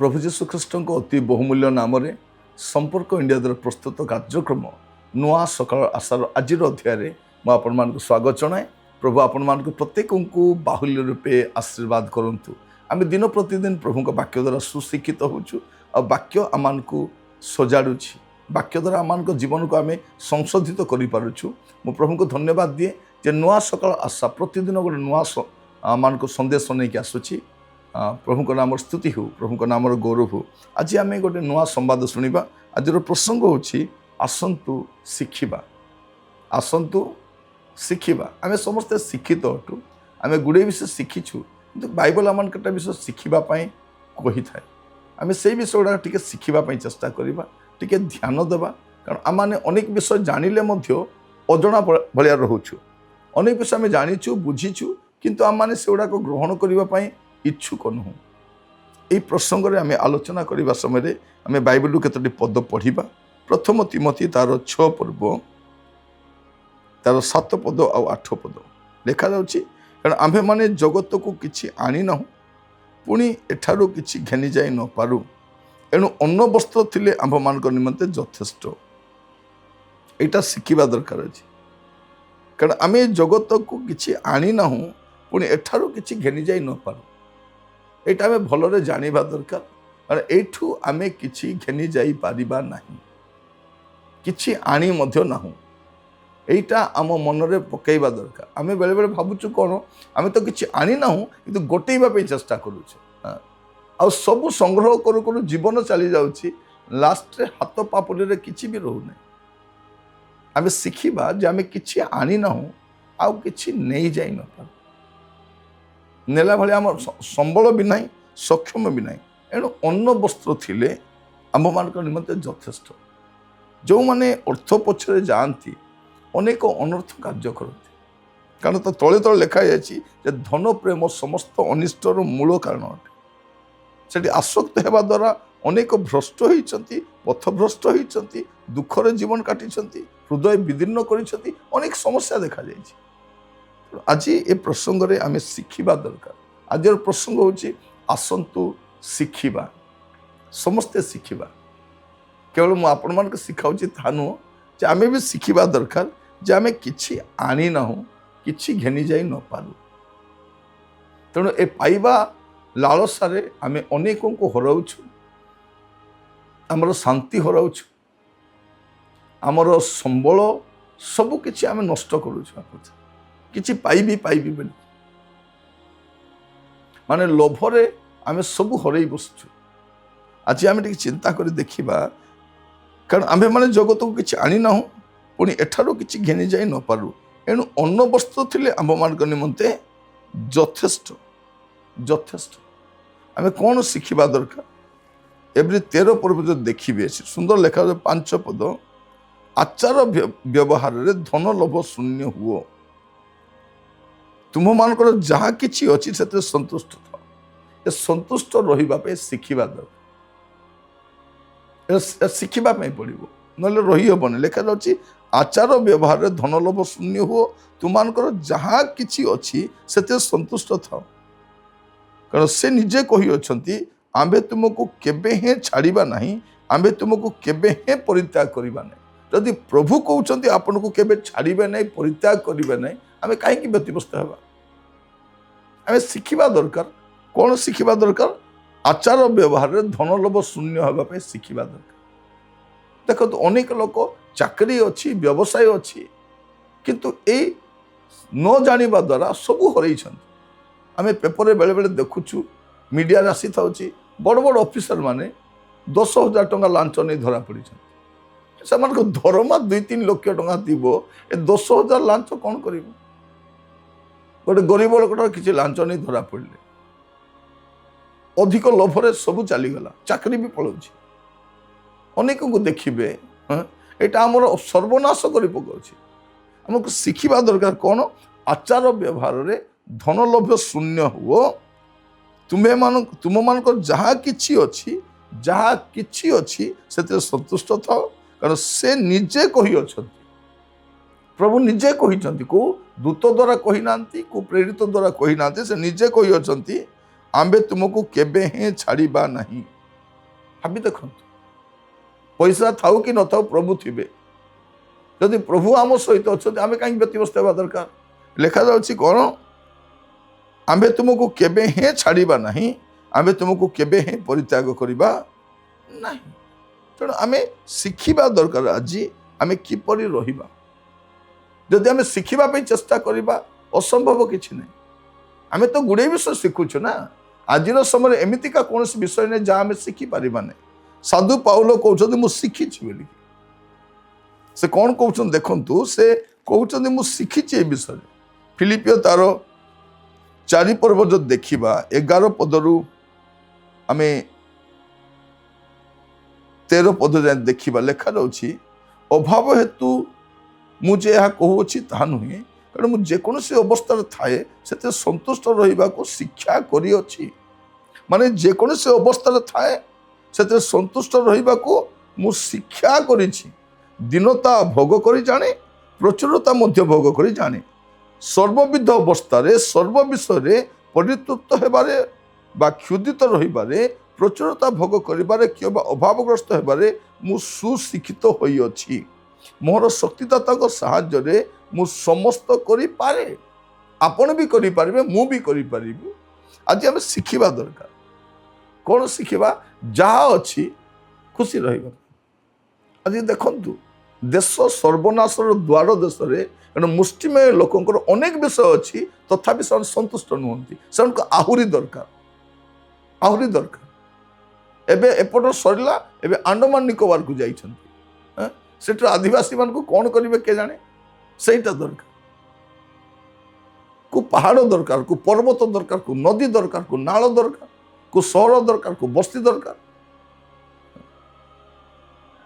प्रभु जीशु ख्रीष्ट अति बहुमूल्य नाम संपर्क इंडिया द्वारा प्रस्तुत कार्यक्रम नुआ सकाळ आशार आज अध्याय मुझे स्वागत जनाए। प्रभु आपण प्रत्येक को बाहुल्य रूपे आशीर्वाद करूँ। आम दिन प्रतिदिन प्रभु वाक्य द्वारा सुशिक्षित होचु आ वाक्य आम को सजाड़ू वाक्य द्वारा आम जीवन को आम संशोधित करूँ। मु प्रभु को धन्यवाद दिए जे नुआ सकाळ आशा प्रतिदिन गोटे नुआ आम को संदेश नहीं आसूँ। प्रभु को नाम स्तुति हो, प्रभु को नाम गौरव हो। आज आम गोटे नुआ संवाद शुणा। आज प्रसंग होची आसंतु शिखिबा। आसंतु शिखिबा। आम समस्ते शिक्षित अटू, आम गुड़े विषय शिखीचु कि बाइबल आम केटा विषय शिखापी कही थाए। आम से विषय गुड़ा टे शिखापी चेष्टा करवा, टे ध्यान देवा। कारण आम मैंने अनेक विषय जानिले अजणा भाया रोचु। अनेक विषय आम जाचु बुझीचु किंतु आम मैंने से गुड़ाक ग्रहण करने इच्छुक नुह। यही प्रसंग में आम आलोचना करने समय आम बाइबल केतोटी पद पढ़ा। प्रथम तिमोथी तार 6 पर्व तार 7 पद आ 8 पद लिखा जाउछि। कारण आम्भे माने जगत को किछि आनी ना पुणी एठारू किछि घेनी जाई न पारू, एणु अन्न वस्त्र थिले आम्भ मानक निमंते यथेष्ट। एटा शिखिबा दरकार अछि। कारण आमे जगत को किछि आनी ना पुणी एठारू किछि घेनी जाई न पारू। एटा आमे भलरे जानिबा दरकार। कारण एठू आमे किछि घेनी जाई पारिबा नाही, किछि आनी मध्य नाहु। एटा आम मनरे पकईबा दरकार। आमे बेले बेले भाबुछु कोन आमे तो किछि आनी नाहु किंतु गोटेइबा पे चेष्टा करूछु। आ सब संग्रह करू करू जीवन चली जाउछि। लास्ट रे हाथ पापुली रे किछि भी रहु नै। आमे शिखिबा जे आमे किछि आनी नाहु आ किछि नै जाई न पारू। नेला भाई आम संबल भी ना, सक्षम भी ना, एणु अन्न वस्त्र थिले आम मान निमंते यथेष्ट। जो माने अर्थ पछरे जाती अनेक अनर्थ कार्य करते। कारण तो तले तले लिखा जाए धन प्रेम समस्त अनिष्टर मूल कारण अटे। से आसक्त होगा द्वारा अनेक भ्रष्ट होती, पथभ्रष्ट होती, दुखरे जीवन काटी, हृदय विदीर्ण कर अनेक समस्या देखा जाए। आज ये प्रसंग रे आमे शिखिबा दरकार। आज प्रसंग होची आसंतु शिखिबा। समस्ते शिखिबा। केवल मु आपण मान के सिखाउची था नुह जे आमे भी शिखिबा दरकार जे आमे किछि आनी ना हो, किछि घेनी जाई न पारू। तेणु ए पाइबा लालसारे आमे अनेकों को हराउछु। आमर शांति हराउछु, आमर संबल सब किछि आमे नष्ट करूछु। किछि पाइबी बोली माने लोभरे आमे सब हरई बसुछु। आज आमे टिके चिंता करी देखिबा। कारण आमे माने जगत को किछि आनी ना पुणी एठारो किछि घेनी जाई न पारू, एणु अन्न वस्त्र थिले आम मान निमंते यथेष्ट। यथेष्ट आमे कौन शिखिबा दरकार। एवरी 13 पर्व जो देखिबे सुंदर लेखा 5 पद। आचार व्यवहार रे धन लोभ शून्य हुओ। तुम मानकर जहाँ किछि अछि सेते संतुष्ट था। ये संतुष्ट रहिबा पे शिखिबा दरकार। शिखिबा पे पड़िबो नले रही हबने। लेखा जाउछि आचार व्यवहार रे धन लोभ शून्य हुओ। तुम मानकर जहाँ किछि अछि सेते संतुष्ट था। कारण से निजे कहि अछंती आम्भे तुमको केबे हे छाड़िबा नाही, आम्भे तुमको केबे हे परित्याग करिबा नाही। जदि प्रभु कहउछंती आपन को केबे छाड़िबे नाही, परित्याग करिबे नाही, आमे काहे कि व्यतिव्यस्त हेबा। आमे शिखिबा दरकार। कौन शिखिबा दरकार। आचार व्यवहार रे धन लोभ शून्य होगा पे शिखिबा दरकार। देखो तो अनेक लोक चाकरी अच्छी, व्यवसाय अच्छी, किंतु ए न जानिबा द्वारा सब हरई छन। आम पेपर बेले बेले देखुचु मीडिया आसी था बड़ बड़ ऑफिसर माने 10,000 टंका लांच नहीं धरा पड़ी से दरमा 2-3 लाख टंका थी 10,000 लांच कौन कर गोटे गरीब लोकटा किसी लांच नहीं धरा पड़े अधिक लोभरे सब चलीगला चाकरी भी पलाऊँ अनेक को देखिए यहाँ आमर सर्वनाश कर पकाउछि आमको शिखा दरकार कौन आचार व्यवहार रे धनलोभ शून्य हुओ तुम मान जहाँ किछि अच्छी जहाँ किछि अच्छी से संतुष्ट था कारण से निजे कही अच्छा प्रभु निजे कही को दूत द्वारा कही ना को प्रेरित द्वारा कही ना से निजे कही अच्छा आंबे तुमको केबे हे छाड़िबा नहीं भाभी देखो पैसा थाऊ कि न थाऊ प्रभु थिबे जदि प्रभु आम सहित अच्छा आम कहीं व्यतिव्यस्त होगा दरकार लिखा जाଉଛି कौन आंबे तुमको केबे हे छाड़िबा नहीं आंबे तुमको केबे हे परित्याग करिबा नहीं तेणु आम शिखिबा दरकार आज आम किपरि रहिबा जदि आम शिखिबा पे चेष्टा करिबा असंभव किछि नहीं आम तो गुड़े विषय शिखुछु ना आज समय एमतीका कौन विषय नहीं जहाँ आम शिखिपार नहीं साधु पाउल कहते मुझे शिखी बोली से कौन कहते देखु से कहते मुझे शिखी विषय फिलिपियो तार 4 पर्व जो देखा 11 पदरू आम 13 पद जाए देखा लिखा जाऊँगी अभाव हेतु मुझे यह कहूँ ता नुहे कारण मुझे जेकोसी अवस्था थाए से संतुष्ट रहा शिक्षा करी माने जेकोसी अवस्था थाए से संतुष्ट रहा मु शिक्षा करी दीनता भोग करी जाने प्रचुरता मध्य भोग करी जाने सर्वविध अवस्था सर्व विषय परितृप्त होबारे बा क्षुदित रहिबारे प्रचुरता भोग करिबारे किबा अभावग्रस्त होबारे मु सुशिक्षित होई अछि मोर शक्तिदाता को साहाय्य रे मु समस्त करि पारे आपण भी करि पारिबे मु भी करि पारिबे आज हम शिखिबा दरकार कौन शिखिबा जहाँ अच्छी खुशी रहिबा आज देखंतु देश सर्वनाशर द्वार देश में मुष्टिमय लोकंकर अनेक विषय अच्छी तथापि से संतुष्ट नुहति से आहुरी दरकार एबे एपट सरला एबे अंडमान निकोबार को जाइछन्ति सेठ आदिवासी मान को कौन करिवे के जाने सेटा दरकार को पहाड़ दरकार को पर्वत दरकार को नदी दरकार को नाल दरकार को सहर दरकार को बस्ती दरकार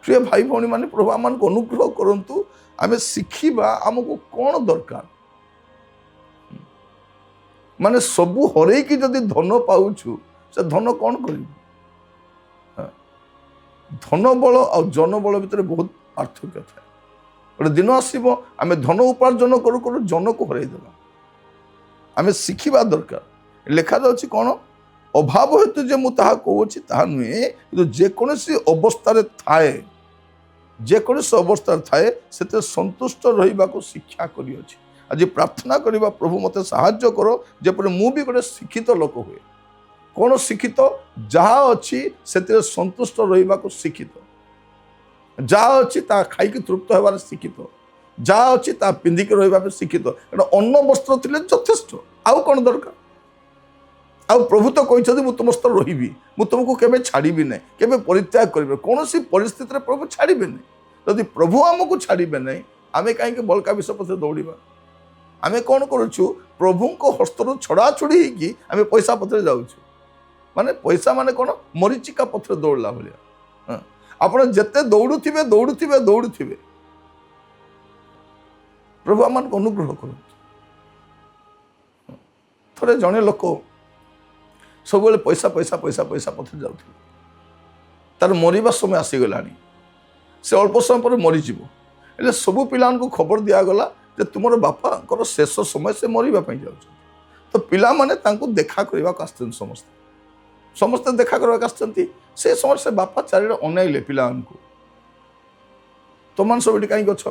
प्रिय भाई भौणी माने प्रभु आम को अनुग्रह करंतु आमे शिखिबा आमको कौन दरकार माने सबू हरे की जदि धन पाउछु से धन कौन करिबु धन बल और जन बल भितर बहुत पार्थक्य था गोटे दिन आसब आम धन उपार्जन करू करू जन को हरई देवा आम शिखिबा दरकार लिखा जाଉଛି कौन अभाव हेतु जे मु ताहा कहूछि ताहा नुहे कि जेकोसी अवस्था थाए जेकोसी अवस्था थाए से संतुष्ट रहिबा को शिक्षा करी अछि आज प्रार्थना करबा प्रभु मते साहाय्य करो जेपरि मु भी गोटे शिक्षित लोक हुए कौन शिक्षित जहाँ अच्छी से संतुष्ट रहिबा को शिक्षित जहाँ अच्छी ता खाई तृप्त होबार शिक्षित जहाँ अच्छी ता पिंधिक रहिबा शिक्षित अन्न वस्त्र थिले यथेष्ट आउ कौन दरकार आ प्रभु तो कहते मुझे तुम सहित रही मुझे तुमको केवे छाड़बी ना केवे परित्याग करेंगे कौन सी परिस्थिति प्रभु छाड़े ना जदि प्रभु आमको छाड़े ना आम कहीं बलका विष पथे दौड़ा आम कौन करुचु प्रभु को हस्तरू छड़ा छुड़ी होगी आम पैसा पथरे जाऊँ माने पैसा माने कौन मरीचिका पथरे दौड़ला भाया आप जिते दौड़ुवे दौड़ुवे दौड़ुवे प्रभु आम अनुग्रह कर थे जड़े लोक सब पैसा पैसा पैसा पैसा पथरे जाऊ तार मरवा समय आसीगला से अल्प समय पर मरीज हेल्ले सबू पिला खबर दिगला जे तुम बापा शेष समय से मरवाई जाऊँ तो पिला माने देखा करने को समस्ते समस्ते देखा करने से समय से बापा चारिड़े अनाइले पिला तुम सब ये कहीं अछ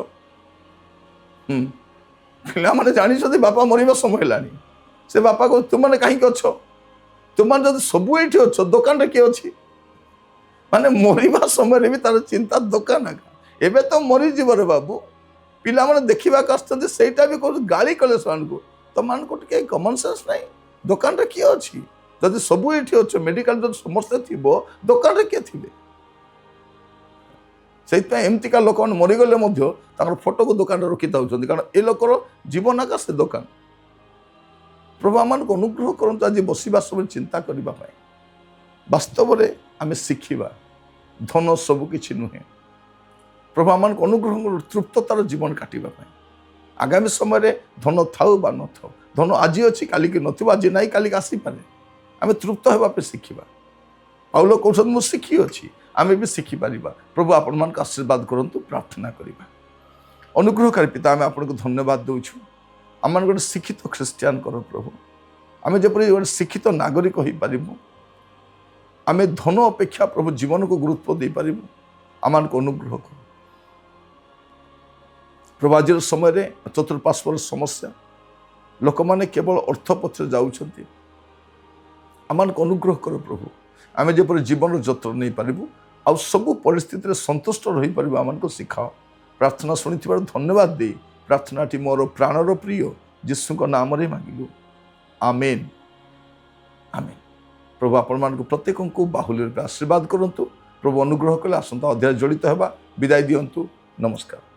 पिला माने जानी बापा मरवा समय है से बापा को तुमने कहीं अछ तुम जब सब ये अच्छ दुकान किए अच्छी माने मरवा समय भी तार चिंता दुकान एवं तो मरीज रे बाबू पिला माने देखा आसटा भी कह गाड़ी कले से तुम टे कमन सेन्स ना ଦୋକାନରେ କିଏ ଅଛି? ଯଦି ସବୁ ଏଠି ଅଛ, ମେଡିକାଲ ଯଦି ସମସ୍ତେ ଥିବ, ଦୋକାନରେ କିଏ ଥିବେ? ସେଇଥିପାଇଁ ଏମିତିକା ଲୋକମାନେ ମରିଗଲେ ମଧ୍ୟ ତାଙ୍କର ଫଟୋକୁ ଦୋକାନରେ ରଖିଥାଉଛନ୍ତି, କାରଣ ଏ ଲୋକର ଜୀବନ ଆକା ସେ ଦୋକାନ। ପ୍ରଭୁ ଆମମାନଙ୍କୁ ଅନୁଗ୍ରହ କରନ୍ତୁ ଆଜି ବସିବା ସମୟରେ ଚିନ୍ତା କରିବା ପାଇଁ। ବାସ୍ତବରେ ଆମେ ଶିଖିବା ଧନ ସବୁ କିଛି ନୁହେଁ। ପ୍ରଭୁ ଆମମାନଙ୍କୁ ଅନୁଗ୍ରହ କରନ୍ତୁ ତୃପ୍ତତାର ଜୀବନ କାଟିବା ପାଇଁ। ଆଗାମୀ ସମୟରେ ଧନ ଥାଉ ବା ନଥାଉ, ଧନ ଆଜି ଅଛି କାଲିକି ନଥିବ, ଆଜି ନାହିଁ କାଲିକି ଆସିପାରେ। ଆମେ ତୃପ୍ତ ହେବା ପାଇଁ ଶିଖିବା। ପାଉଲ କହୁଛନ୍ତି ମୁଁ ଶିଖିଅଛି, ଆମେ ବି ଶିଖିପାରିବା। ପ୍ରଭୁ ଆପଣମାନଙ୍କୁ ଆଶୀର୍ବାଦ କରନ୍ତୁ। ପ୍ରାର୍ଥନା କରିବା। ଅନୁଗ୍ରହକାରୀ ପିତା, ଆମେ ଆପଣଙ୍କୁ ଧନ୍ୟବାଦ ଦେଉଛୁ। ଆମମାନଙ୍କୁ ଗୋଟେ ଶିକ୍ଷିତ ଖ୍ରୀଷ୍ଟିଆନ କର ପ୍ରଭୁ। ଆମେ ଯେପରି ଗୋଟେ ଶିକ୍ଷିତ ନାଗରିକ ହୋଇପାରିବୁ, ଆମେ ଧନ ଅପେକ୍ଷା ପ୍ରଭୁ ଜୀବନକୁ ଗୁରୁତ୍ୱ ଦେଇପାରିବୁ। ଆମମାନଙ୍କୁ ଅନୁଗ୍ରହ କର ପ୍ରଭୁ। ଆଜିର ସମୟରେ ଚତୁଃପାର୍ଶ୍ୱର ସମସ୍ୟା, ଲୋକମାନେ କେବଳ ଅର୍ଥ ପଛରେ ଯାଉଛନ୍ତି। ଆମମାନଙ୍କୁ ଅନୁଗ୍ରହ କର ପ୍ରଭୁ। ଆମେ ଯେପରି ଜୀବନର ଯତ୍ନ ନେଇପାରିବୁ, ଆଉ ସବୁ ପରିସ୍ଥିତିରେ ସନ୍ତୁଷ୍ଟ ରହିପାରିବୁ, ଆମମାନଙ୍କୁ ଶିଖାଅ। ପ୍ରାର୍ଥନା ଶୁଣିଥିବାରୁ ଧନ୍ୟବାଦ ଦେଇ ପ୍ରାର୍ଥନାଟି ମୋର ପ୍ରାଣର ପ୍ରିୟ ଯୀଶୁଙ୍କ ନାମରେ ମାଗିଲୁ, ଆମେନ୍ ଆମେନ୍। ପ୍ରଭୁ ଆପଣମାନଙ୍କୁ ପ୍ରତ୍ୟେକଙ୍କୁ ବାହୁଲ୍ୟ ରୂପେ ଆଶୀର୍ବାଦ କରନ୍ତୁ। ପ୍ରଭୁ ଅନୁଗ୍ରହ କଲେ ଆସନ୍ତା ଅଧ୍ୟାୟ ଜଡ଼ିତ ହେବା। ବିଦାୟ ଦିଅନ୍ତୁ। ନମସ୍କାର।